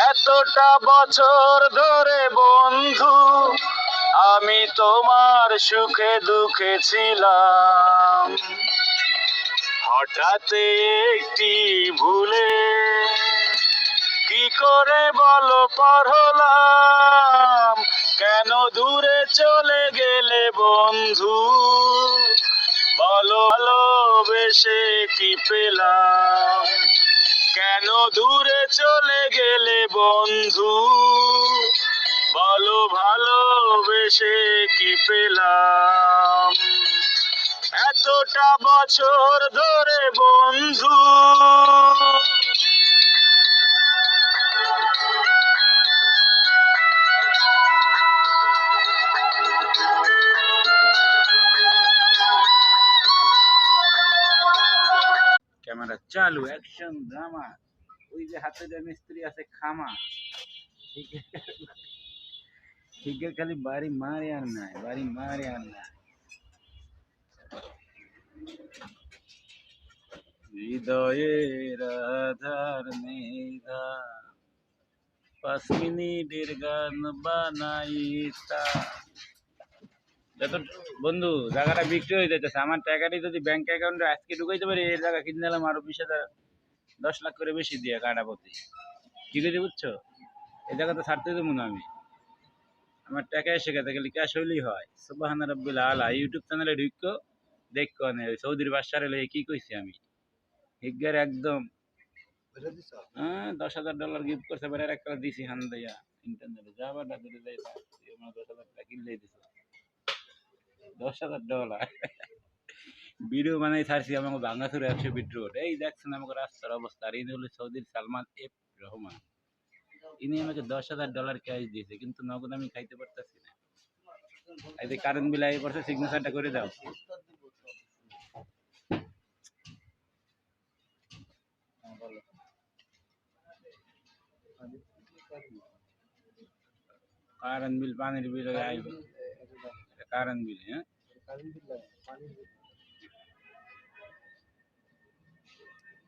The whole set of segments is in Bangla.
এতটা বছর ধরে বন্ধু আমি তোমার সুখে দুঃখে ছিলাম, হঠাৎ একটি ভুলে কি করে বলো পার হলাম, কেন দূরে চলে গেলে বন্ধু, বলো ভালোবেসে কি পেলাম, কেন দূরে চলে গেলে বন্ধু, বলো ভালোবেসে কি পেলাম, এতটা বছর ধরে বন্ধু। ক্যামেরা চালু, অ্যাকশন ড্রামা। ওই যে হাতে যে মিস্ত্রি আছে খামা, ঠিক খালি বাড়ি মারে আর নাই, বাড়ি মারে আর নাই। হৃদয়ের আধার মেঘা 5 মিনিটের গান বানাইতা। যত বন্ধু জায়গাটা বিক্রি হয়ে যাইতেছে, আমার টাকাটি যদি ব্যাংক অ্যাকাউন্টে আজকে ঢুকাইতে পারি, এই জায়গা কিনে নিলাম আরো 20,000 10 লাখ করে বেশি দিয়ে কাটা প্রতি। ঠিক আছে, বুঝছো? এই জায়গাটা ছাড়তে দেবো না আমি। আমার টাকা এসে গেছে, গেলে ক্যাশ হইলেই হয়। সুবহান রাব্বিল আলা ইউটিউব চ্যানেলে ঢুকো, দেখো না সৌদির বাদশারে লয়ে কি কইছি আমি। হিগার একদম হ্যাঁ $10,000 গিফট করছে, বের একটা দিছি হান দিয়া ইন্টারনেটে যাবাটা ধরে যাই আমার $10,000 কিনলেই দিছে। $10,000 ভিডিও বানাই ছাড়ছি আমাকে ভাঙাচুর 100 ফিট রোড। এই দেখছেন আমাকে রাস্তার অবস্থা। আর ইনি হলো সৌদির সালমান এফ রহমান। ইনি আমাকে $10,000 ক্যাশ দিয়েছে, কিন্তু নগদ আমি খাইতে পারতেছি না। এই যে কারেন্ট বিল আই পড়ছে, সিগনেচারটা করে দাও। কারেন্ট বিল, পানির বিল আইবে, কারেন্ট বিল। হ্যাঁ,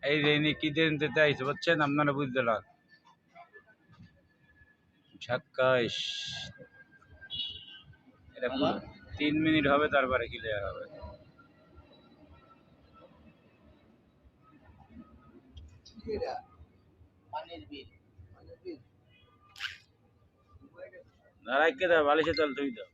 এই যে ইনি কি দিতে চাইছে বুঝছেন, আপনারা বুঝতে পারছেন। ঝাক্কাস এটা 3 মিনিট হবে, তারপরে ক্লিয়ার হবে। রাখকে দাও, বালিশে তল তুই দাও।